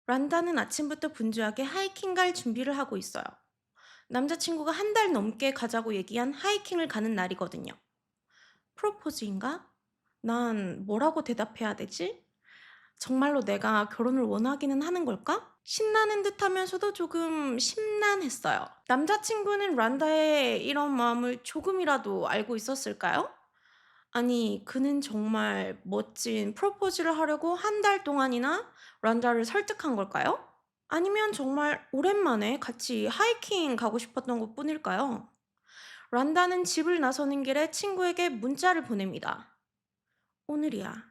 란다는 아침부터 분주하게 하이킹 갈 준비를 하고 있어요. 남자친구가 한 달 넘게 가자고 얘기한 하이킹을 가는 날이거든요. 프로포즈인가? 난 뭐라고 대답해야 되지? 정말로 내가 결혼을 원하기는 하는 걸까? 신나는 듯 하면서도 조금 심란했어요. 남자친구는 란다의 이런 마음을 조금이라도 알고 있었을까요? 아니, 그는 정말 멋진 프로포즈를 하려고 한 달 동안이나 란다를 설득한 걸까요? 아니면 정말 오랜만에 같이 하이킹 가고 싶었던 것 뿐일까요? 란다는 집을 나서는 길에 친구에게 문자를 보냅니다. 오늘이야.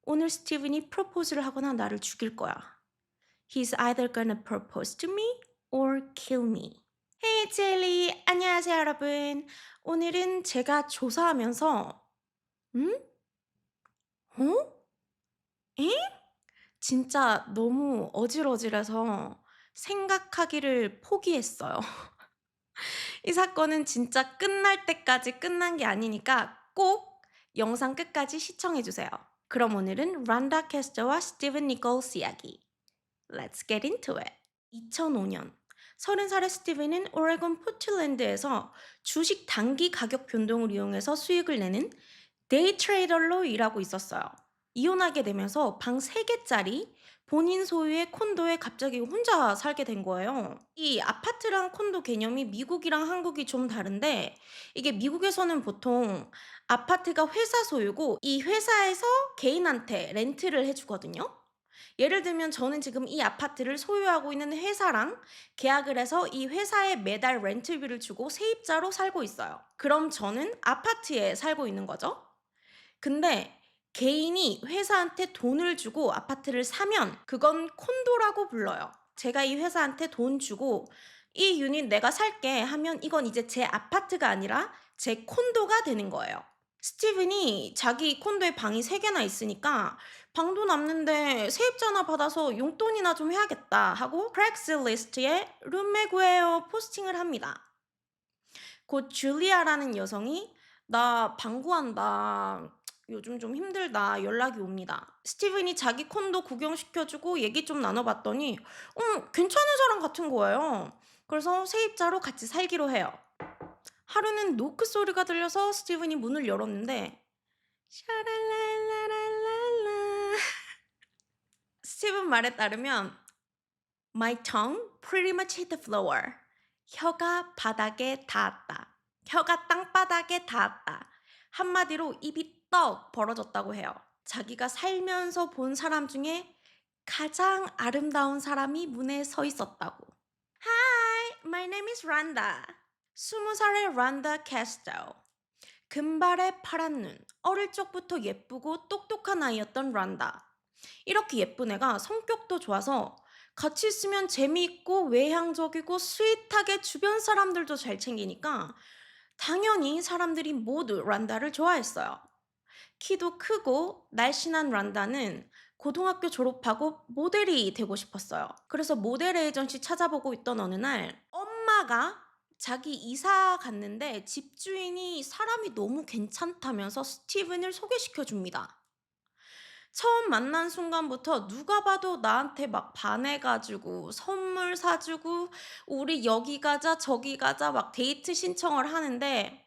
오늘 스티븐이 프로포즈를 하거나 나를 죽일 거야. He's either gonna propose to me or kill me. Hey, 젤리. 안녕하세요, 여러분. 오늘은 제가 조사하면서, 응? 어? 에? 진짜 너무 어질어질해서 생각하기를 포기했어요. 이 사건은 진짜 끝날 때까지 끝난 게 아니니까 꼭 영상 끝까지 시청해 주세요. 그럼 오늘은 란다 캐스터와 스티븐 니콜스 이야기. Let's get into it. 2005년 30살의 스티븐은 오레곤 포틀랜드에서 주식 단기 가격 변동을 이용해서 수익을 내는 데이 트레이더로 일하고 있었어요. 이혼하게 되면서 방 3개짜리 본인 소유의 콘도에 갑자기 혼자 살게 된 거예요. 이 아파트랑 콘도 개념이 미국이랑 한국이 좀 다른데, 이게 미국에서는 보통 아파트가 회사 소유고 이 회사에서 개인한테 렌트를 해주거든요. 예를 들면 저는 지금 이 아파트를 소유하고 있는 회사랑 계약을 해서 이 회사에 매달 렌트비를 주고 세입자로 살고 있어요. 그럼 저는 아파트에 살고 있는 거죠. 근데 개인이 회사한테 돈을 주고 아파트를 사면 그건 콘도라고 불러요. 제가 이 회사한테 돈 주고 이 유닛 내가 살게 하면 이건 이제 제 아파트가 아니라 제 콘도가 되는 거예요. 스티븐이 자기 콘도에 방이 3개나 있으니까 방도 남는데 세입자나 받아서 용돈이나 좀 해야겠다 하고 크랙슬리스트에 룸메 구해요 포스팅을 합니다. 곧 줄리아라는 여성이 "나 방구한다. 요즘 좀 힘들다." 연락이 옵니다. 스티븐이 자기 콘도 구경시켜 주고 얘기 좀 나눠 봤더니 괜찮은 사람 같은 거예요. 그래서 세입자로 같이 살기로 해요. 하루는 노크 소리가 들려서 스티븐이 문을 열었는데 샤랄랄라랄랄라. 스티븐 말에 따르면 My tongue pretty much hit the floor. 혀가 바닥에 닿았다. 혀가 땅바닥에 닿았다. 한마디로 입이 떡 벌어졌다고 해요. 자기가 살면서 본 사람 중에 가장 아름다운 사람이 문에 서 있었다고. Hi, my name is Randa. 20살의 란다 캐스터. 금발의 파란 눈. 어릴 적부터 예쁘고 똑똑한 아이였던 란다. 이렇게 예쁜 애가 성격도 좋아서 같이 있으면 재미있고 외향적이고 스윗하게 주변 사람들도 잘 챙기니까 당연히 사람들이 모두 란다를 좋아했어요. 키도 크고 날씬한 란다는 고등학교 졸업하고 모델이 되고 싶었어요. 그래서 모델 에이전시 찾아보고 있던 어느 날 엄마가 자기 이사 갔는데 집주인이 사람이 너무 괜찮다면서 스티븐을 소개시켜 줍니다. 처음 만난 순간부터 누가 봐도 나한테 막 반해 가지고 선물 사 주고 "우리 여기 가자. 저기 가자." 막 데이트 신청을 하는데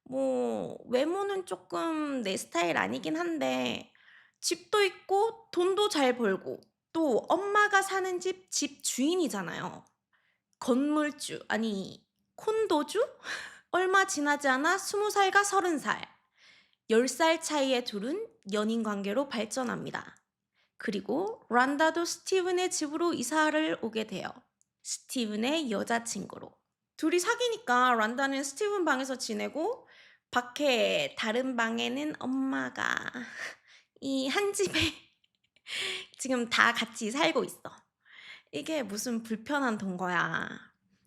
뭐 외모는 쪼끔 내 스타일 아니긴 한데 집도 있고 돈도 잘 벌고 또 엄마가 사는 집 주인이잖아요. 건물주 아니 콘도주? 얼마 지나지 않아 20살과 30살. 10살 차이의 둘은 연인 관계로 발전합니다. 그리고 란다도 스티븐의 집으로 이사를 오게 돼요. 스티븐의 여자친구로. 둘이 사귀니까 란다는 스티븐 방에서 지내고 밖에 다른 방에는 엄마가 이 한 집에 지금 다 같이 살고 있어. 이게 무슨 불편한 동거야.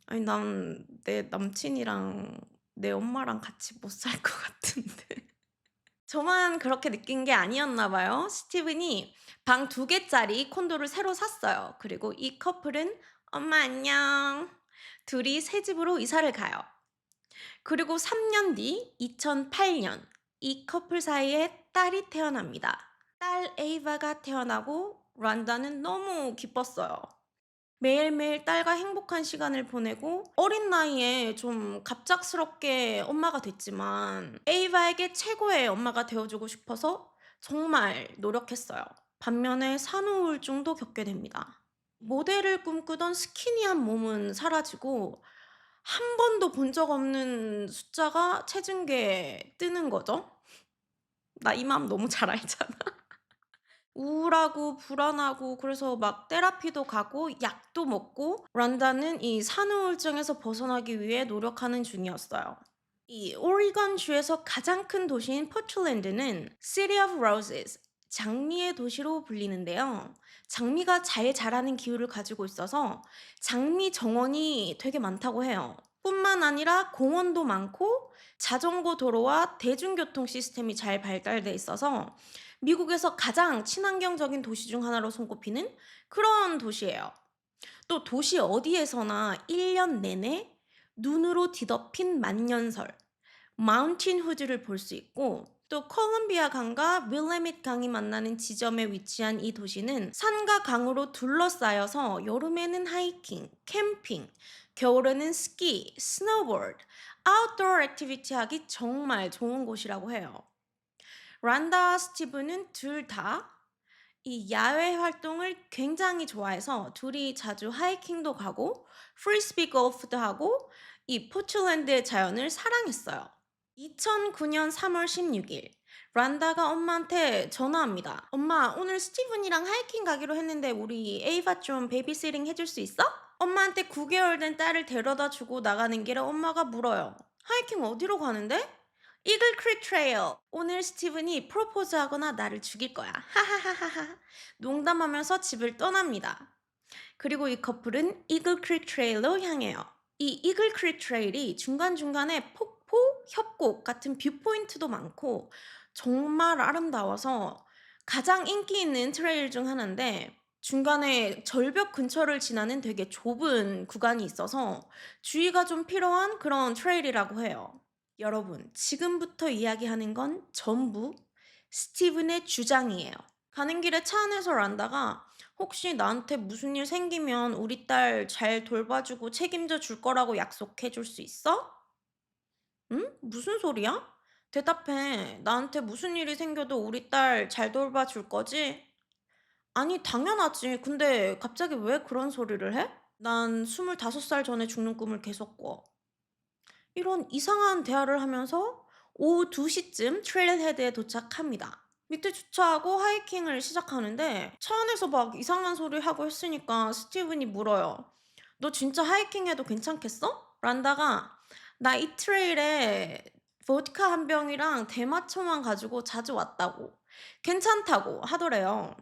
아니 난 내 남친이랑 내 엄마랑 같이 못 살 것 같은데. 저만 그렇게 느낀 게 아니었나 봐요. 스티븐이 방 2개짜리 콘도를 새로 샀어요. 그리고 이 커플은 "엄마 안녕." 둘이 새 집으로 이사를 가요. 그리고 3년 뒤 2008년 이 커플 사이에 딸이 태어납니다. 딸 에이바가 태어나고 란다는 너무 기뻤어요. 매일매일 딸과 행복한 시간을 보내고 어린 나이에 좀 갑작스럽게 엄마가 됐지만 에이바에게 최고의 엄마가 되어주고 싶어서 정말 노력했어요. 반면에 산후 우울증도 겪게 됩니다. 모델을 꿈꾸던 스키니한 몸은 사라지고 한 번도 본 적 없는 숫자가 체중계에 뜨는 거죠. 나 이 마음 너무 잘 알잖아. 우울하고 불안하고 그래서 막 테라피도 가고 약도 먹고 란다는 이 산후우울증에서 벗어나기 위해 노력하는 중이었어요. 이 오리건 주에서 가장 큰 도시인 포틀랜드는 City of Roses, 장미의 도시로 불리는데요. 장미가 잘 자라는 기후를 가지고 있어서 장미 정원이 되게 많다고 해요. 뿐만 아니라 공원도 많고 자전거 도로와 대중교통 시스템이 잘 발달돼 있어서 미국에서 가장 친환경적인 도시 중 하나로 손꼽히는 그런 도시예요. 또 도시 어디에서나 1년 내내 눈으로 뒤덮인 만년설, 마운틴 후드를 볼 수 있고 또 콜ум비아 강과 윌레밋 강이 만나는 지점에 위치한 이 도시는 산과 강으로 둘러싸여서 여름에는 하이킹, 캠핑, 겨울에는 스키, 스노보드, 아웃도어 액티비티 하기 정말 좋은 곳이라고 해요. 란다와 스티브는 둘 다 이 야외 활동을 굉장히 좋아해서 둘이 자주 하이킹도 가고 프리스비 골프도 하고 이 포틀랜드의 자연을 사랑했어요. 2009년 3월 16일 란다가 엄마한테 전화합니다. 엄마, 오늘 스티븐이랑 하이킹 가기로 했는데 우리 에이바 좀 베이비시팅 해줄 수 있어? 엄마한테 9개월 된 딸을 데려다 주고 나가는 길에 엄마가 물어요. 하이킹 어디로 가는데? 이글 크릭 트레일. 오늘 스티븐이 프로포즈하거나 나를 죽일 거야. 하하하하하. 농담하면서 집을 떠납니다. 그리고 이 커플은 이글 크릭 트레일로 향해요. 이 이글 크릭 트레일이 중간중간에 폭포, 협곡 같은 뷰포인트도 많고 정말 아름다워서 가장 인기 있는 트레일 중 하나인데 중간에 절벽 근처를 지나는 되게 좁은 구간이 있어서 주의가 좀 필요한 그런 트레일이라고 해요. 여러분, 지금부터 이야기하는 건 전부 스티븐의 주장이에요. 가는 길에 차 안에서 란다가 혹시 나한테 무슨 일 생기면 우리 딸 잘 돌봐주고 책임져 줄 거라고 약속해 줄 수 있어? 응? 무슨 소리야? 대답해. 나한테 무슨 일이 생겨도 우리 딸 잘 돌봐줄 거지? 아니, 당연하지. 근데 갑자기 왜 그런 소리를 해? 난 25살 전에 죽는 꿈을 계속 꿔. 이런 이상한 대화를 하면서 오후 2시쯤 트레일헤드에 도착합니다. 밑에 주차하고 하이킹을 시작하는데 차 안에서 막 이상한 소리 하고 했으니까 스티븐이 물어요. 너 진짜 하이킹해도 괜찮겠어? 란다가 나 이 트레일에 보드카 한 병이랑 대마초만 가지고 자주 왔다고. 괜찮다고 하더래요.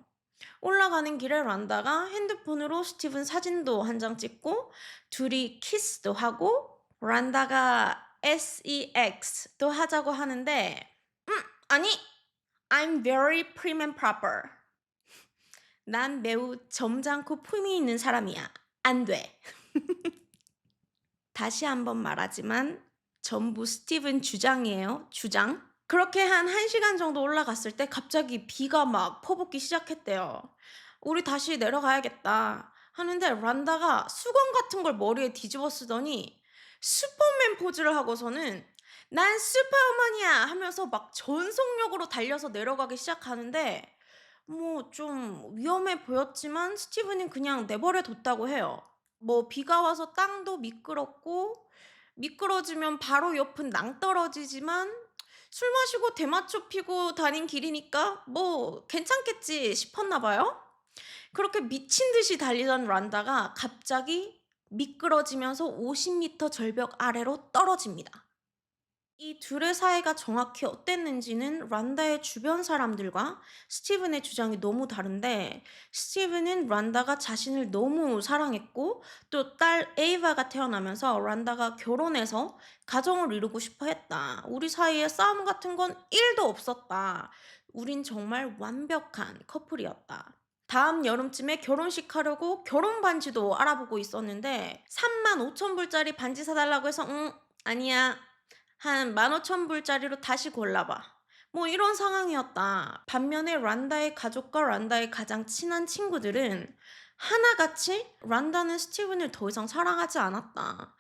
올라가는 길에 란다가 핸드폰으로 스티븐 사진도 한 장 찍고 둘이 키스도 하고 란다가 SEX도 하자고 하는데 아니 I'm very prim and proper. 난 매우 점잖고 품위 있는 사람이야. 안 돼. 다시 한번 말하지만 전부 스티븐 주장이에요. 주장. 그렇게 한 1시간 정도 올라갔을 때 갑자기 비가 막 퍼붓기 시작했대요. 우리 다시 내려가야겠다 하는데 란다가 수건 같은 걸 머리에 뒤집어 쓰더니 슈퍼맨 포즈를 하고서는 난 슈퍼우먼이야 하면서 막 전속력으로 달려서 내려가기 시작하는데 뭐 좀 위험해 보였지만 스티븐이 그냥 내버려 뒀다고 해요. 뭐 비가 와서 땅도 미끄럽고 미끄러지면 바로 옆은 낭떠러지지만 술 마시고 대마초 피고 다닌 길이니까 뭐 괜찮겠지 싶었나 봐요. 그렇게 미친 듯이 달리던 란다가 갑자기 미끄러지면서 50m 절벽 아래로 떨어집니다. 이 둘의 사이가 정확히 어땠는지는 란다의 주변 사람들과 스티븐의 주장이 너무 다른데 스티븐은 란다가 자신을 너무 사랑했고 또 딸 에이바가 태어나면서 란다가 결혼해서 가정을 이루고 싶어 했다. 우리 사이에 싸움 같은 건 1도 없었다. 우린 정말 완벽한 커플이었다. 다음 여름쯤에 결혼식 하려고 결혼 반지도 알아보고 있었는데 35,000불짜리 반지 사달라고 해서 아니야. 한 15,000불짜리로 다시 골라봐. 뭐 이런 상황이었다. 반면에 란다의 가족과 란다의 가장 친한 친구들은 하나같이 란다는 스티븐을 더 이상 사랑하지 않았다.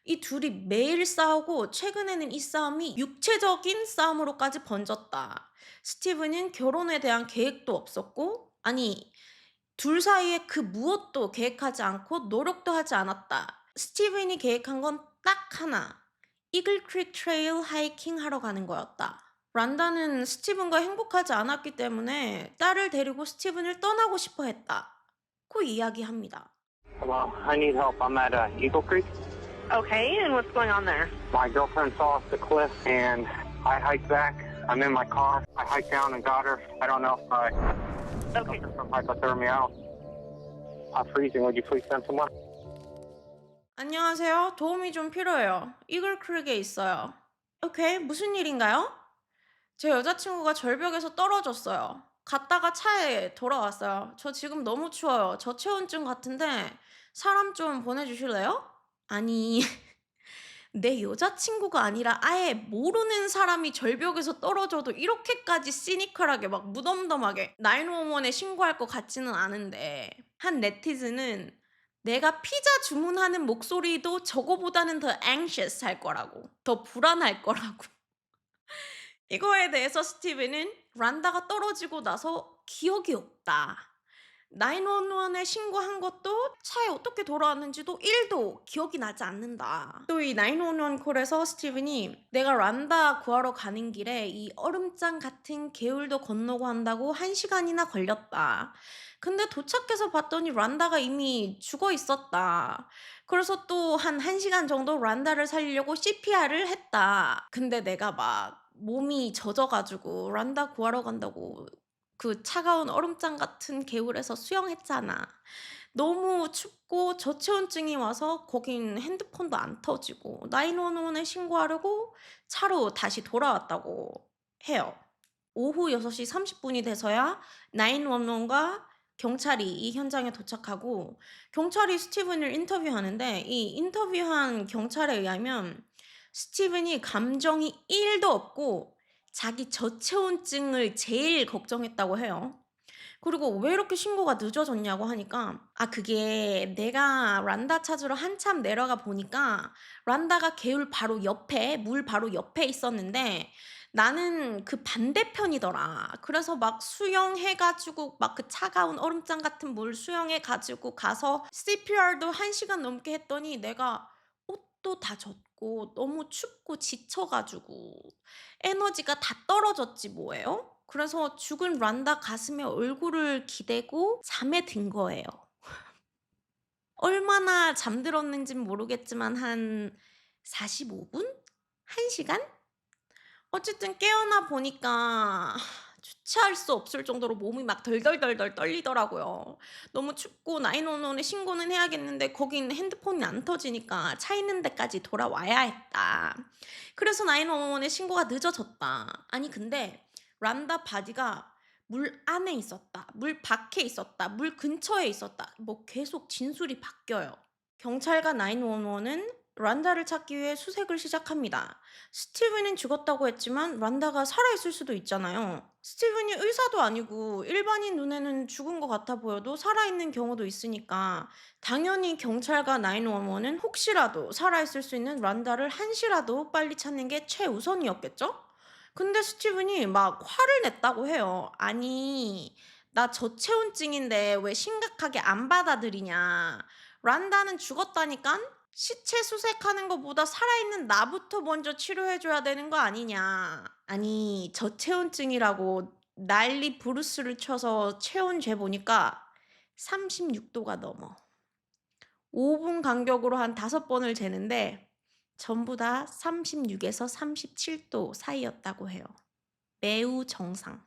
이 둘이 매일 싸우고 최근에는 이 싸움이 육체적인 싸움으로까지 번졌다. 스티븐은 결혼에 대한 계획도 없었고, 아니, 둘 사이에 그 무엇도 계획하지 않고 노력도 하지 않았다. 스티븐이 계획한 건 딱 하나. 이글 크릭 트레일 하이킹 하러 가는 거였다. 란다는 스티븐과 행복하지 않았기 때문에 딸을 데리고 스티븐을 떠나고 싶어 했다. 고 이야기합니다. Well, I need help. I'm at Eagle Creek. Okay, and what's going on there? My girlfriend saw us at the cliff, and I hiked back. I'm in my car. I hiked down and got her. I don't know if I Okay. suffered from hypothermia. I'm freezing. Would you please send someone? 안녕하세요. 도움이 좀 필요해요. 이글 크릭에 있어요. 오케이, 무슨 일인가요? 제 여자친구가 절벽에서 떨어졌어요. 갔다가 차에 돌아왔어요. 저 지금 너무 추워요. 저체온증 같은데 사람 좀 보내주실래요? 아니, 내 여자친구가 아니라 아예 모르는 사람이 절벽에서 떨어져도 이렇게까지 시니컬하게 막 무덤덤하게 911에 신고할 것 같지는 않은데 한 네티즌은 내가 피자 주문하는 목소리도 저거보다는 더 anxious 할 거라고, 더 불안할 거라고. 이거에 대해서 스티븐은 란다가 떨어지고 나서 기억이 없다. 911에 신고한 것도 차에 어떻게 돌아왔는지도 1도 기억이 나지 않는다. 또 이 911 콜에서 스티븐이 내가 란다 구하러 가는 길에 이 얼음장 같은 개울도 건너고 한다고 1시간이나 걸렸다. 근데 도착해서 봤더니 란다가 이미 죽어 있었다. 그래서 또 한 1시간 정도 란다를 살리려고 CPR을 했다. 근데 내가 막 몸이 젖어가지고 란다 구하러 간다고 그 차가운 얼음장 같은 개울에서 수영했잖아. 너무 춥고 저체온증이 와서 거긴 핸드폰도 안 터지고 911에 신고하려고 차로 다시 돌아왔다고 해요. 오후 6시 30분이 돼서야 911과 경찰이 이 현장에 도착하고 경찰이 스티븐을 인터뷰하는데 이 인터뷰한 경찰에 의하면 스티븐이 감정이 1도 없고 자기 저체온증을 제일 걱정했다고 해요. 그리고 왜 이렇게 신고가 늦어졌냐고 하니까 그게 내가 란다 찾으러 한참 내려가 보니까 란다가 개울 바로 옆에 물 바로 옆에 있었는데 나는 그 반대편이더라. 그래서 막 수영해 가지고 막 그 차가운 얼음장 같은 물 수영해 가지고 가서 CPR도 1시간 넘게 했더니 내가 옷도 다 젖고 너무 춥고 지쳐 가지고 에너지가 다 떨어졌지 뭐예요. 그래서 죽은 란다 가슴에 얼굴을 기대고 잠에 든 거예요. 얼마나 잠들었는진 모르겠지만 한 45분? 1시간? 어쨌든 깨어나 보니까 주체할 수 없을 정도로 몸이 막 덜덜덜덜 떨리더라고요. 너무 춥고 911에 신고는 해야겠는데 거긴 핸드폰이 안 터지니까 차 있는 데까지 돌아와야 했다. 그래서 911에 신고가 늦어졌다. 아니 근데 란다 바디가 물 안에 있었다. 물 밖에 있었다. 물 근처에 있었다. 뭐 계속 진술이 바뀌어요. 경찰과 911은 란다를 찾기 위해 수색을 시작합니다. 스티븐은 죽었다고 했지만 란다가 살아있을 수도 있잖아요. 스티븐이 의사도 아니고 일반인 눈에는 죽은 것 같아 보여도 살아있는 경우도 있으니까 당연히 경찰과 911은 혹시라도 살아있을 수 있는 란다를 한시라도 빨리 찾는 게 최우선이었겠죠? 근데 스티븐이 막 화를 냈다고 해요. 아니, 나 저체온증인데 왜 심각하게 안 받아들이냐. 란다는 죽었다니깐? 시체 수색하는 것보다 살아있는 나부터 먼저 치료해줘야 되는 거 아니냐. 아니, 저체온증이라고 난리 부르스를 쳐서 체온 재보니까 36도가 넘어. 5분 간격으로 한 5번을 재는데 전부 다 36에서 37도 사이였다고 해요. 매우 정상.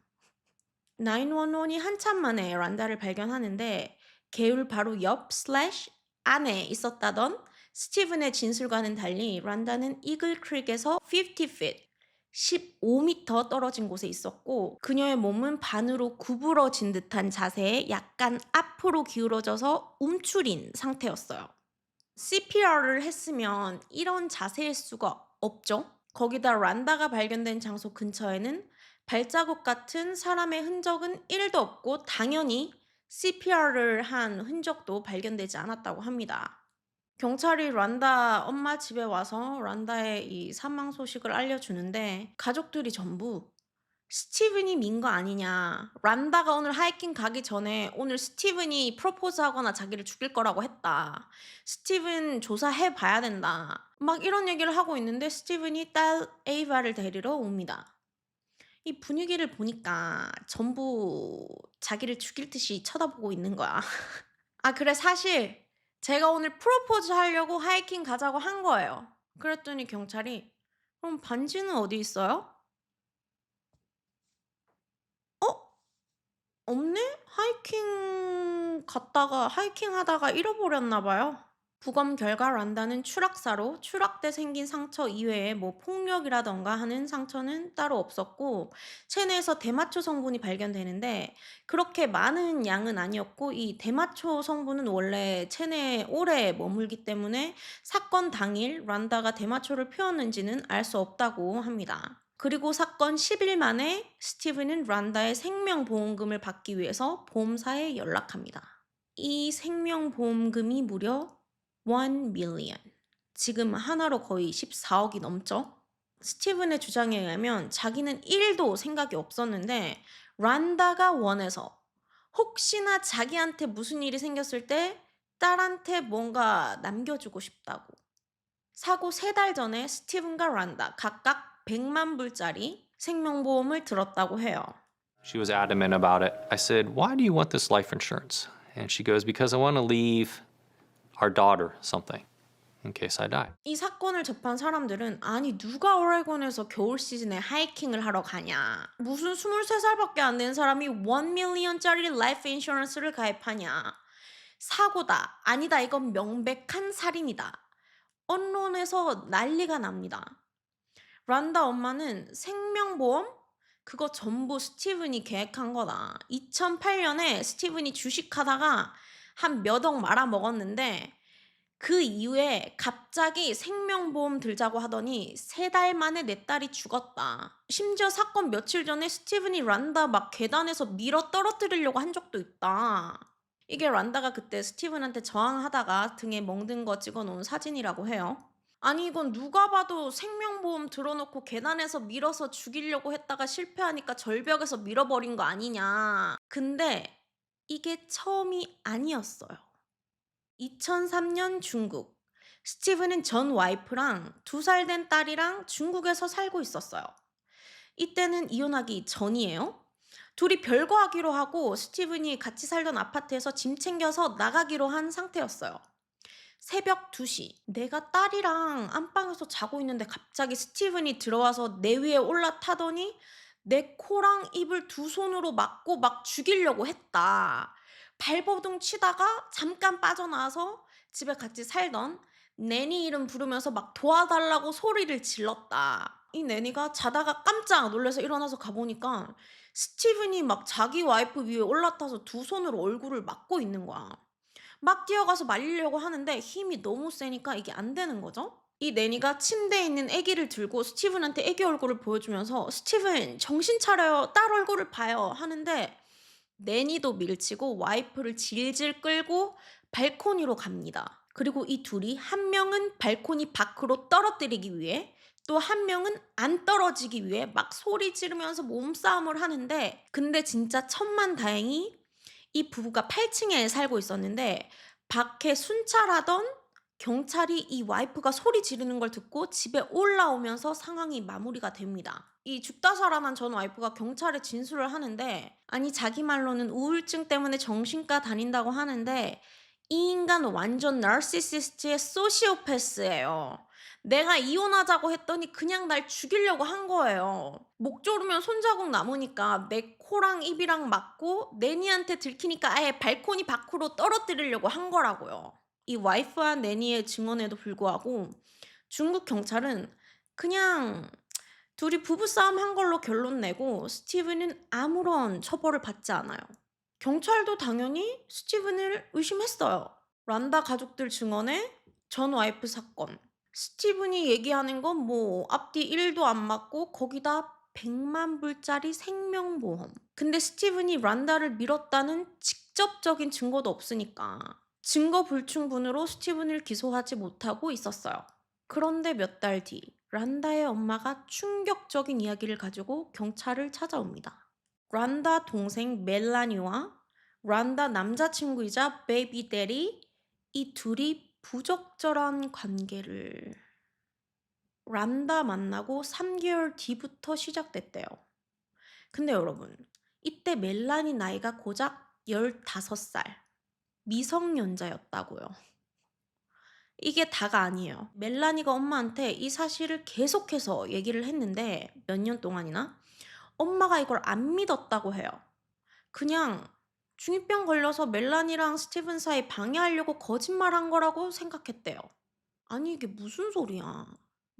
911이 한참 만에 란다를 발견하는데 개울 바로 옆 슬래시 안에 있었다던 스티븐의 진술과는 달리 란다는 이글 크릭에서 50 feet 15m 떨어진 곳에 있었고 그녀의 몸은 반으로 구부러진 듯한 자세에 약간 앞으로 기울어져서 움츠린 상태였어요. CPR을 했으면 이런 자세일 수가 없죠. 거기다 란다가 발견된 장소 근처에는 발자국 같은 사람의 흔적은 1도 없고 당연히 CPR을 한 흔적도 발견되지 않았다고 합니다. 경찰이 란다 엄마 집에 와서 란다의 이 사망 소식을 알려주는데 가족들이 전부 스티븐이 민 거 아니냐. 란다가 오늘 하이킹 가기 전에 오늘 스티븐이 프로포즈 하거나 자기를 죽일 거라고 했다. 스티븐 조사해 봐야 된다. 막 이런 얘기를 하고 있는데 스티븐이 딸 에이바를 데리러 옵니다. 이 분위기를 보니까 전부 자기를 죽일 듯이 쳐다보고 있는 거야. 아, 그래, 사실 제가 오늘 프로포즈 하려고 하이킹 가자고 한 거예요. 그랬더니 경찰이 그럼 반지는 어디 있어요? 어? 없네? 하이킹 하다가 잃어버렸나 봐요. 부검 결과 란다는 추락사로 추락 때 생긴 상처 이외에 뭐 폭력이라던가 하는 상처는 따로 없었고 체내에서 대마초 성분이 발견되는데 그렇게 많은 양은 아니었고 이 대마초 성분은 원래 체내에 오래 머물기 때문에 사건 당일 란다가 대마초를 피웠는지는 알 수 없다고 합니다. 그리고 사건 10일 만에 스티븐은 란다의 생명보험금을 받기 위해서 보험사에 연락합니다. 이 생명보험금이 무려 1 million. 지금 하나로 거의 14억이 넘죠? 스티븐의 주장에 의하면 자기는 1도 생각이 없었는데 란다가 원해서 혹시나 자기한테 무슨 일이 생겼을 때 딸한테 뭔가 남겨주고 싶다고. 사고 3달 전에 스티븐과 란다 각각 100만 불짜리 생명보험을 들었다고 해요. She was adamant about it. I said, "Why do you want this life insurance?" And she goes, "Because I want to leave our daughter something in case I die." 이 사건을 접한 사람들은 아니 누가 오레곤에서 겨울 시즌에 하이킹을 하러 가냐. 무슨 23살밖에 안 된 사람이 1 million짜리 라이프 인슈런스를 가입하냐. 사고다. 아니다. 이건 명백한 살인이다. 언론에서 난리가 납니다. 란다 엄마는 생명보험? 그거 전부 스티븐이 계획한 거다. 2008년에 스티븐이 주식하다가 한 몇 억 말아먹었는데 그 이후에 갑자기 생명보험 들자고 하더니 3달 만에 내 딸이 죽었다. 심지어 사건 며칠 전에 스티븐이 란다 막 계단에서 밀어 떨어뜨리려고 한 적도 있다. 이게 란다가 그때 스티븐한테 저항하다가 등에 멍든 거 찍어놓은 사진이라고 해요. 아니 이건 누가 봐도 생명보험 들어놓고 계단에서 밀어서 죽이려고 했다가 실패하니까 절벽에서 밀어버린 거 아니냐. 근데 이게 처음이 아니었어요. 2003년 중국. 스티븐은 전 와이프랑 2살 된 딸이랑 중국에서 살고 있었어요. 이때는 이혼하기 전이에요. 둘이 별거하기로 하고 스티븐이 같이 살던 아파트에서 짐 챙겨서 나가기로 한 상태였어요. 새벽 2시. 내가 딸이랑 안방에서 자고 있는데 갑자기 스티븐이 들어와서 내 위에 올라타더니 내 코랑 입을 2손으로 막고 막 죽이려고 했다. 발버둥 치다가 잠깐 빠져나와서 집에 같이 살던 내니 이름 부르면서 막 도와달라고 소리를 질렀다. 이 내니가 자다가 깜짝 놀라서 일어나서 가보니까 스티븐이 막 자기 와이프 위에 올라타서 2손으로 얼굴을 막고 있는 거야. 막 뛰어가서 말리려고 하는데 힘이 너무 세니까 이게 안 되는 거죠. 이 내니가 침대에 있는 아기를 들고 스티븐한테 아기 얼굴을 보여주면서 스티븐 정신 차려요. 딸 얼굴을 봐요. 하는데 내니도 밀치고 와이프를 질질 끌고 발코니로 갑니다. 그리고 이 둘이 한 명은 발코니 밖으로 떨어뜨리기 위해 또 한 명은 안 떨어지기 위해 막 소리 지르면서 몸싸움을 하는데 근데 진짜 천만다행히 이 부부가 8층에 살고 있었는데 밖에 순찰하던 경찰이 이 와이프가 소리 지르는 걸 듣고 집에 올라오면서 상황이 마무리가 됩니다. 이 죽다 살아난 전 와이프가 경찰에 진술을 하는데 아니 자기 말로는 우울증 때문에 정신과 다닌다고 하는데 이 인간 완전 나르시시스트의 소시오패스예요. 내가 이혼하자고 했더니 그냥 날 죽이려고 한 거예요. 목 조르면 손자국 남으니까 내 코랑 입이랑 맞고 내니한테 들키니까 아예 발코니 밖으로 떨어뜨리려고 한 거라고요. 이 와이프와 내니의 증언에도 불구하고 중국 경찰은 그냥 둘이 부부싸움 한 걸로 결론 내고 스티븐은 아무런 처벌을 받지 않아요. 경찰도 당연히 스티븐을 의심했어요. 란다 가족들 증언에 전 와이프 사건. 스티븐이 얘기하는 건 뭐 앞뒤 1도 안 맞고 거기다 100만 불짜리 생명보험. 근데 스티븐이 란다를 밀었다는 직접적인 증거도 없으니까 증거 불충분으로 스티븐을 기소하지 못하고 있었어요. 그런데 몇 달 뒤 란다의 엄마가 충격적인 이야기를 가지고 경찰을 찾아옵니다. 란다 동생 멜라니와 란다 남자친구이자 베이비 데리, 이 둘이 부적절한 관계를 란다 만나고 3개월 뒤부터 시작됐대요. 근데 여러분, 이때 멜라니 나이가 고작 15살, 미성년자였다고요. 이게 다가 아니에요. 멜라니가 엄마한테 이 사실을 계속해서 얘기를 했는데 몇 년 동안이나 엄마가 이걸 안 믿었다고 해요. 그냥 중2병 걸려서 멜라니랑 스티븐 사이 방해하려고 거짓말한 거라고 생각했대요. 아니 이게 무슨 소리야.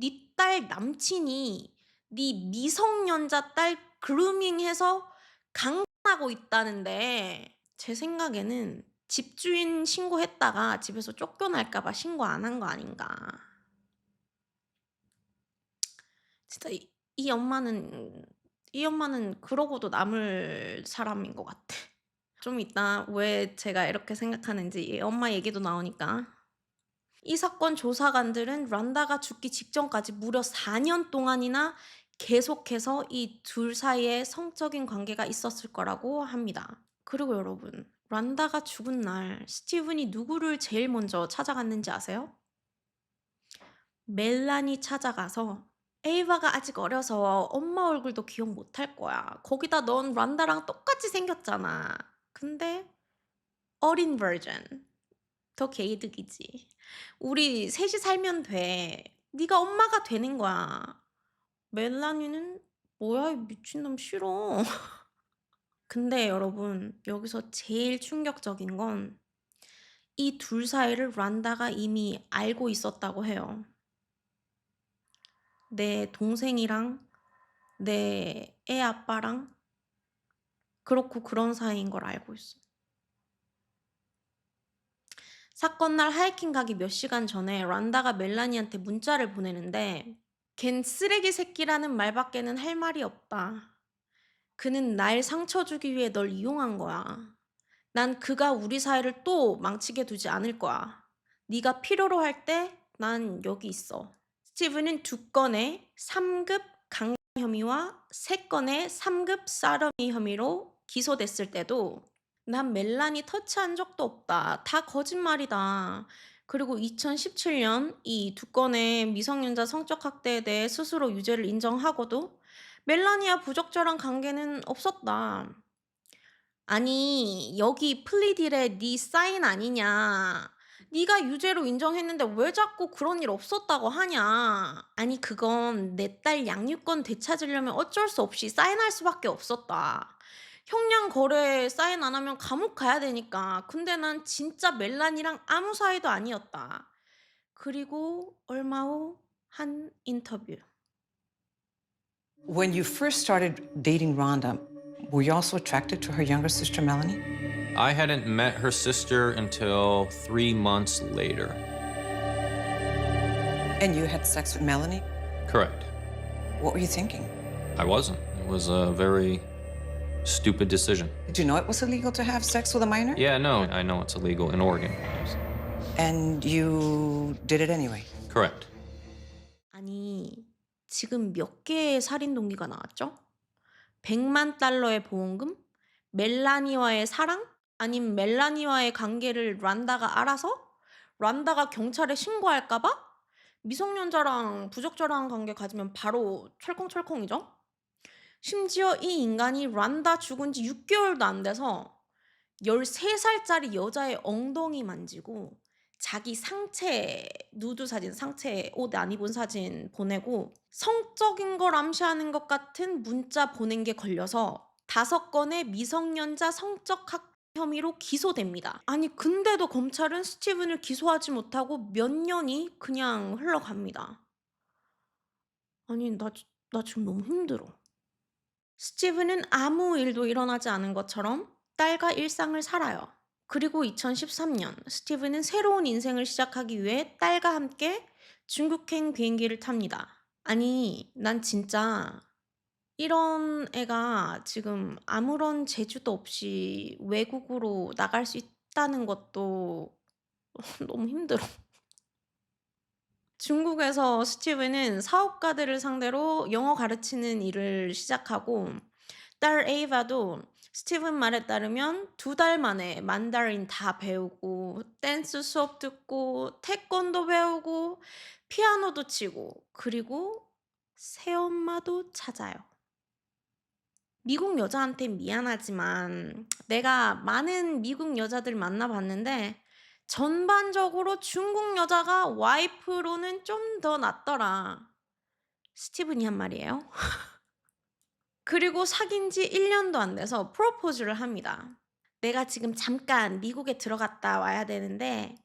네 딸 남친이 네 미성년자 딸 그루밍해서 강간하고 있다는데 제 생각에는 집주인 신고했다가 집에서 쫓겨날까 봐 신고 안 한 거 아닌가. 진짜 이 엄마는 그러고도 남을 사람인 것 같아. 좀 이따 왜 제가 이렇게 생각하는지 이 엄마 얘기도 나오니까. 이 사건 조사관들은 란다가 죽기 직전까지 무려 4년 동안이나 계속해서 이 둘 사이에 성적인 관계가 있었을 거라고 합니다. 그리고 여러분, 란다가 죽은 날 스티븐이 누구를 제일 먼저 찾아갔는지 아세요? 멜라니 찾아가서 에이바가 아직 어려서 엄마 얼굴도 기억 못할 거야. 거기다 넌 란다랑 똑같이 생겼잖아. 근데 어린 버전. 더 개이득이지. 우리 셋이 살면 돼. 네가 엄마가 되는 거야. 멜라니는 뭐야 이 미친놈 싫어. 근데 여러분 여기서 제일 충격적인 건 이 둘 사이를 란다가 이미 알고 있었다고 해요. 내 동생이랑 내 애 아빠랑 그렇고 그런 사이인 걸 알고 있어. 사건 날 하이킹 가기 몇 시간 전에 란다가 멜라니한테 문자를 보내는데 걘 쓰레기 새끼라는 말밖에는 할 말이 없다. 그는 날 상처 주기 위해 널 이용한 거야. 난 그가 우리 사이를 또 망치게 두지 않을 거야. 네가 필요로 할 때 난 여기 있어. 스티븐은 2건의 3급 강간 혐의와 3건의 3급 사더미 혐의로 기소됐을 때도 난 멜라니 터치한 적도 없다. 다 거짓말이다. 그리고 2017년 이 2건의 미성년자 성적 학대에 대해 스스로 유죄를 인정하고도 멜라니와 부적절한 관계는 없었다. 아니 여기 플리딜에 네 사인 아니냐. 네가 유죄로 인정했는데 왜 자꾸 그런 일 없었다고 하냐. 아니 그건 내 딸 양육권 되찾으려면 어쩔 수 없이 사인할 수밖에 없었다. 형량 거래에 사인 안 하면 감옥 가야 되니까. 근데 난 진짜 멜란이랑 아무 사이도 아니었다. 그리고 얼마 후 한 인터뷰. When you first started dating Rhonda, were you also attracted to her younger sister, Melanie? I hadn't met her sister until 3 months later. And you had sex with Melanie? Correct. What were you thinking? I wasn't. It was a very stupid decision. Did you know it was illegal to have sex with a minor? Yeah, no, I know it's illegal in Oregon. And you did it anyway? Correct. 아니 지금 몇 개의 살인 동기가 나왔죠? 100만 달러의 보험금? 멜라니와의 사랑? 아님 멜라니와의 관계를 란다가 알아서? 란다가 경찰에 신고할까 봐? 미성년자랑 부적절한 관계 가지면 바로 철컹철컹이죠? 심지어 이 인간이 란다 죽은 지 6개월도 안 돼서 13살짜리 여자의 엉덩이 만지고 자기 상체, 누드 사진, 상체 옷 안 입은 사진 보내고 성적인 걸 암시하는 것 같은 문자 보낸 게 걸려서 5건의 미성년자 성적 학대 혐의로 기소됩니다. 아니 근데도 검찰은 스티븐을 기소하지 못하고 몇 년이 그냥 흘러갑니다. 아니 나 지금 너무 힘들어. 스티븐은 아무 일도 일어나지 않은 것처럼 딸과 일상을 살아요. 그리고 2013년 스티븐은 새로운 인생을 시작하기 위해 딸과 함께 중국행 비행기를 탑니다. 아니 난 진짜 이런 애가 지금 아무런 재주도 없이 외국으로 나갈 수 있다는 것도 너무 힘들어. 중국에서 스티븐은 사업가들을 상대로 영어 가르치는 일을 시작하고 딸 에이바도 스티븐 말에 따르면 2달 만에 만다린 다 배우고 댄스 수업 듣고 태권도 배우고 피아노도 치고 그리고 새엄마도 찾아요. 미국 여자한테 미안하지만 내가 많은 미국 여자들 만나봤는데 전반적으로 중국 여자가 와이프로는 좀 더 낫더라. 스티븐이 한 말이에요. 그리고 사귄 지 1년도 안 돼서 프로포즈를 합니다. 내가 지금 잠깐 미국에 들어갔다 와야 되는데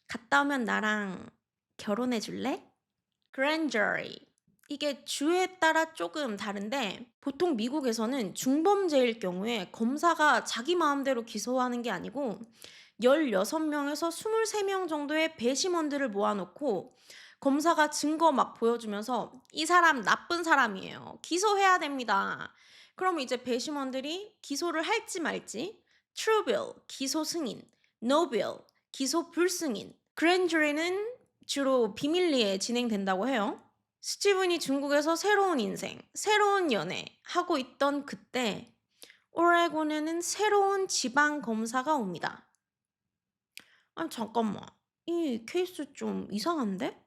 갔다 오면 나랑 결혼해 줄래? Grand jury. 이게 주에 따라 조금 다른데 보통 미국에서는 중범죄일 경우에 검사가 자기 마음대로 기소하는 게 아니고 16명에서 23명 정도의 배심원들을 모아놓고 검사가 증거 막 보여주면서 이 사람 나쁜 사람이에요. 기소해야 됩니다. 그럼 이제 배심원들이 기소를 할지 말지 true bill, 기소 승인, no bill, 기소 불승인, grand jury는 주로 비밀리에 진행된다고 해요. 스티븐이 중국에서 새로운 인생, 새로운 연애 하고 있던 그때 오레곤에는 새로운 지방 검사가 옵니다. 아니 잠깐만, 이 케이스 좀 이상한데?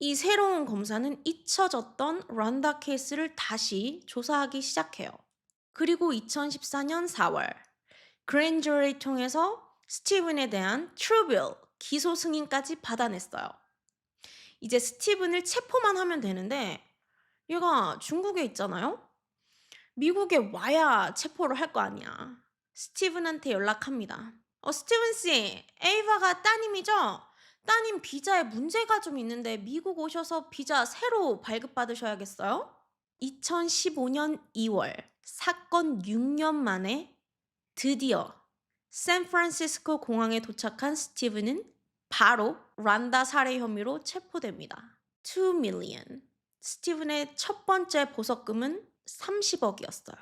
이 새로운 검사는 잊혀졌던 란다 케이스를 다시 조사하기 시작해요. 그리고 2014년 4월 그랜 주리를 통해서 스티븐에 대한 트루빌 기소 승인까지 받아냈어요. 이제 스티븐을 체포만 하면 되는데 얘가 중국에 있잖아요. 미국에 와야 체포를 할 거 아니야. 스티븐한테 연락합니다. 스티븐 씨, 에이바가 따님이죠? 따님 비자에 문제가 좀 있는데 미국 오셔서 비자 새로 발급받으셔야겠어요? 2015년 2월 사건 6년 만에 드디어 샌프란시스코 공항에 도착한 스티븐은 바로 란다 살해 혐의로 체포됩니다. 2 million. 스티븐의 첫 번째 보석금은 30억이었어요.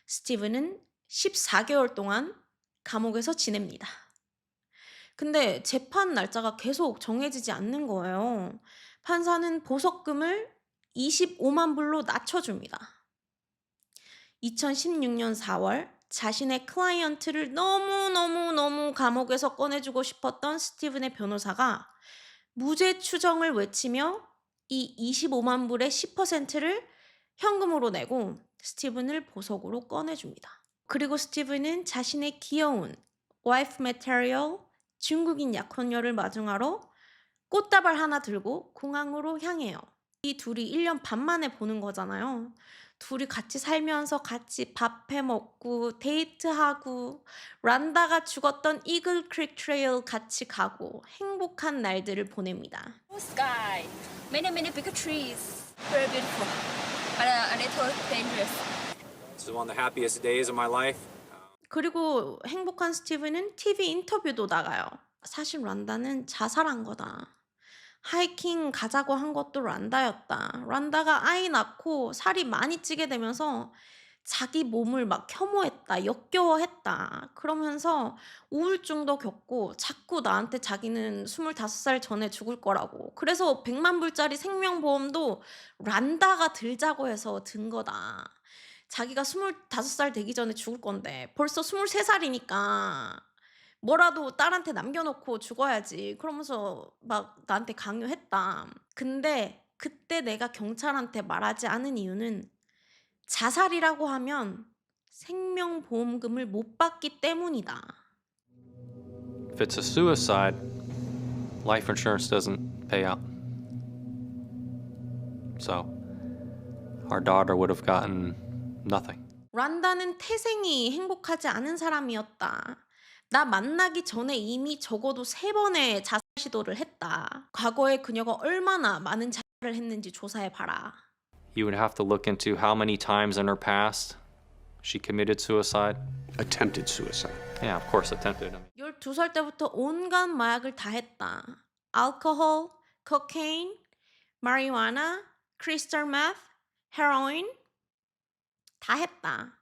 스티븐은 14개월 동안 감옥에서 지냅니다. 근데 재판 날짜가 계속 정해지지 않는 거예요. 판사는 보석금을 25만 불로 낮춰줍니다. 2016년 4월 자신의 클라이언트를 너무 감옥에서 꺼내주고 싶었던 스티븐의 변호사가 무죄 추정을 외치며 이 25만 불의 10%를 현금으로 내고 스티븐을 보석으로 꺼내줍니다. 그리고 스티븐은 자신의 귀여운 와이프 메테리얼 중국인 약혼녀를 마중하러 꽃다발 하나 들고 공항으로 향해요. 이 둘이 1년 반 만에 보는 거잖아요. 둘이 같이 살면서 같이 밥 해먹고 데이트하고 란다가 죽었던 이글 크릭 트레일 같이 가고 행복한 날들을 보냅니다. Sky, many big trees, very beautiful, but a little dangerous. This is one of the happiest days of my life. 그리고 행복한 스티븐은 TV 인터뷰도 나가요. 사실 란다는 자살한 거다. 하이킹 가자고 한 것도 란다였다. 란다가 아이 낳고 살이 많이 찌게 되면서 자기 몸을 막 혐오했다, 역겨워했다. 그러면서 우울증도 겪고 자꾸 나한테 자기는 25살 전에 죽을 거라고. 그래서 100만 불짜리 생명보험도 란다가 들자고 해서 든 거다. 자기가 25살 되기 전에 죽을 건데 벌써 23살이니까 뭐라도 딸한테 남겨놓고 죽어야지. 그러면서 막 나한테 강요했다. 근데 그때 내가 경찰한테 말하지 않은 이유는 자살이라고 하면 생명보험금을 못 받기 때문이다. If it's a suicide, life insurance doesn't pay out. So, our daughter would have gotten nothing. 란다는 태생이 행복하지 않은 사람이었다. 나 만나기 전에 이미 적어도 3번의 자살 시도를 했다. 과거에 그녀가 얼마나 많은 자살을 했는지 조사해봐라. You would have to look into how many times in her past she committed suicide. Attempted suicide. Yeah, of course, attempted. 12살 때부터 온갖 마약을 다 했다. 알코올, 코케인, 마리화나, 크리스탈 메스, 헤로인 다 했다.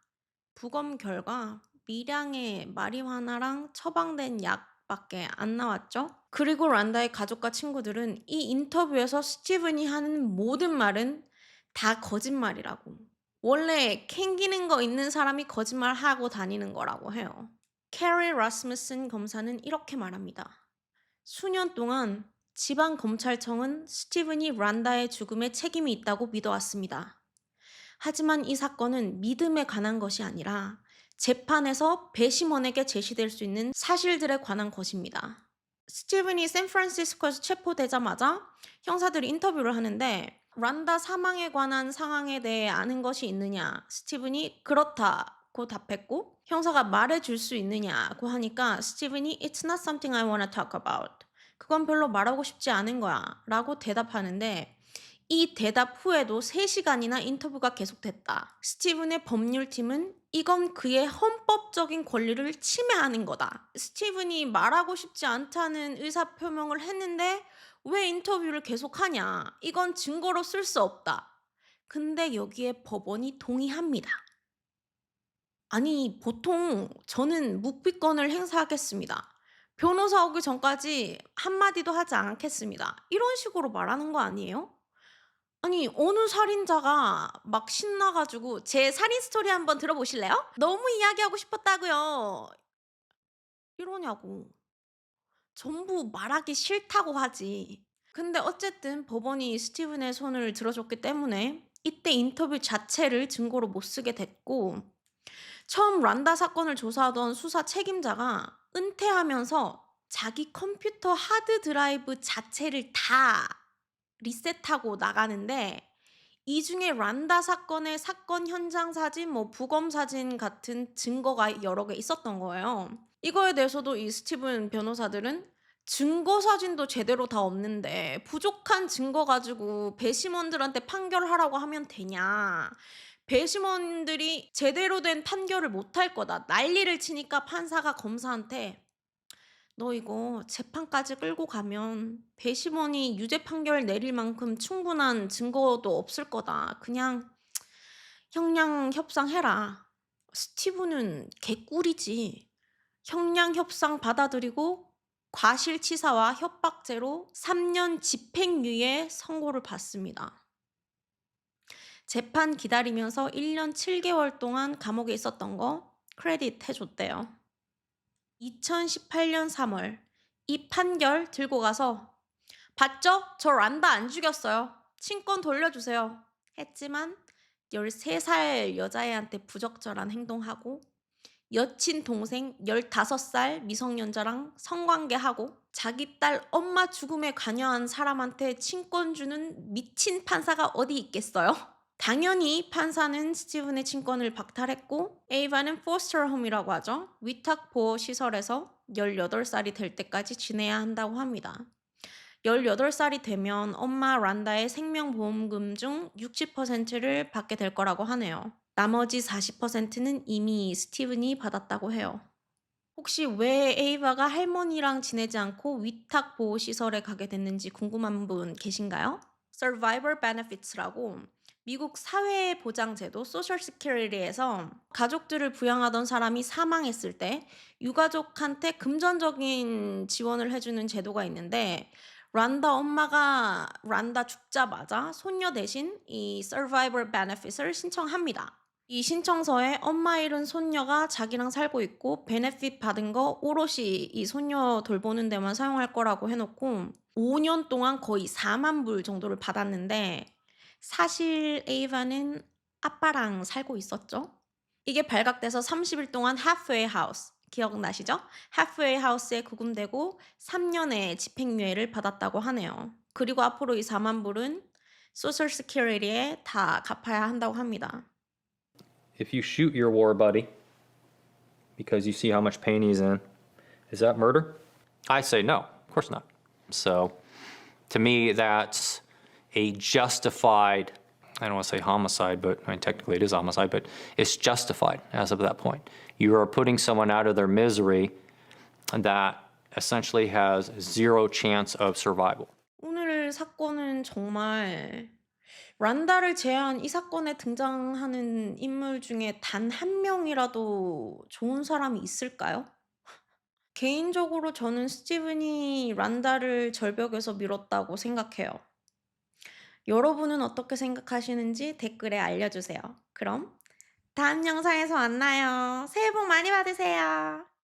부검 결과 미량의 마리화나랑 처방된 약밖에 안 나왔죠. 그리고 란다의 가족과 친구들은 이 인터뷰에서 스티븐이 하는 모든 말은 다 거짓말이라고. 원래 캥기는 거 있는 사람이 거짓말하고 다니는 거라고 해요. 캐리 라스무슨 검사는 이렇게 말합니다. 수년 동안 지방검찰청은 스티븐이 란다의 죽음에 책임이 있다고 믿어왔습니다. 하지만 이 사건은 믿음에 관한 것이 아니라 재판에서 배심원에게 제시될 수 있는 사실들에 관한 것입니다. 스티븐이 샌프란시스코에서 체포되자마자 형사들이 인터뷰를 하는데 란다 사망에 관한 상황에 대해 아는 것이 있느냐? 스티븐이 그렇다고 답했고 형사가 말해줄 수 있느냐고 하니까 스티븐이 It's not something I want to talk about. 그건 별로 말하고 싶지 않은 거야 라고 대답하는데 이 대답 후에도 3시간이나 인터뷰가 계속됐다. 스티븐의 법률팀은 이건 그의 헌법적인 권리를 침해하는 거다. 스티븐이 말하고 싶지 않다는 의사표명을 했는데 왜 인터뷰를 계속하냐. 이건 증거로 쓸 수 없다. 근데 여기에 법원이 동의합니다. 아니 보통 저는 묵비권을 행사하겠습니다. 변호사 오기 전까지 한마디도 하지 않겠습니다. 이런 식으로 말하는 거 아니에요? 아니 어느 살인자가 막 신나가지고 제 살인 스토리 한번 들어보실래요? 너무 이야기하고 싶었다고요. 이러냐고. 전부 말하기 싫다고 하지. 근데 어쨌든 법원이 스티븐의 손을 들어줬기 때문에 이때 인터뷰 자체를 증거로 못 쓰게 됐고 처음 란다 사건을 조사하던 수사 책임자가 은퇴하면서 자기 컴퓨터 하드 드라이브 자체를 다 리셋하고 나가는데 이 중에 란다 사건의 사건 현장 사진, 부검 사진 같은 증거가 여러 개 있었던 거예요. 이거에 대해서도 이 스티븐 변호사들은 증거 사진도 제대로 다 없는데 부족한 증거 가지고 배심원들한테 판결하라고 하면 되냐. 배심원들이 제대로 된 판결을 못할 거다. 난리를 치니까 판사가 검사한테 너 이거 재판까지 끌고 가면 배심원이 유죄 판결 내릴 만큼 충분한 증거도 없을 거다. 그냥 형량 협상해라. 스티븐은 개꿀이지. 형량 협상 받아들이고 과실치사와 협박죄로 3년 집행유예 선고를 받습니다. 재판 기다리면서 1년 7개월 동안 감옥에 있었던 거 크레딧 해줬대요. 2018년 3월 이 판결 들고 가서 봤죠? 저 란다 안 죽였어요. 친권 돌려주세요. 했지만 13살 여자애한테 부적절한 행동하고 여친 동생 15살 미성년자랑 성관계하고 자기 딸 엄마 죽음에 관여한 사람한테 친권 주는 미친 판사가 어디 있겠어요? 당연히 판사는 스티븐의 친권을 박탈했고 에이바는 포스터 홈이라고 하죠. 위탁보호 시설에서 18살이 될 때까지 지내야 한다고 합니다. 18살이 되면 엄마 란다의 생명보험금 중 60%를 받게 될 거라고 하네요. 나머지 40%는 이미 스티븐이 받았다고 해요. 혹시 왜 에이바가 할머니랑 지내지 않고 위탁보호시설에 가게 됐는지 궁금한 분 계신가요? Survivor Benefits라고 미국 사회보장제도 소셜 시큐리티에서 가족들을 부양하던 사람이 사망했을 때 유가족한테 금전적인 지원을 해주는 제도가 있는데 란다 엄마가 란다 죽자마자 손녀 대신 이 Survivor Benefit을 신청합니다. 이 신청서에 엄마 잃은 손녀가 자기랑 살고 있고 베네핏 받은 거 오롯이 이 손녀 돌보는 데만 사용할 거라고 해놓고 5년 동안 거의 4만 불 정도를 받았는데 사실 에이바는 아빠랑 살고 있었죠. 이게 발각돼서 30일 동안 halfway house 기억나시죠? halfway house에 구금되고 3년의 집행유예를 받았다고 하네요. 그리고 앞으로 이 4만 불은 소셜 시큐리티에 다 갚아야 한다고 합니다. If you shoot your war buddy because you see how much pain he's in, is that murder? I say no, of course not. So to me, that's a justified, I don't want to say homicide, but I mean, technically it is homicide, but it's justified as of that point. You are putting someone out of their misery that essentially has zero chance of survival. 오늘 사건은 정말 란다를 제외한 이 사건에 등장하는 인물 중에 단 한 명이라도 좋은 사람이 있을까요? 개인적으로 저는 스티븐이 란다를 절벽에서 밀었다고 생각해요. 여러분은 어떻게 생각하시는지 댓글에 알려주세요. 그럼 다음 영상에서 만나요. 새해 복 많이 받으세요.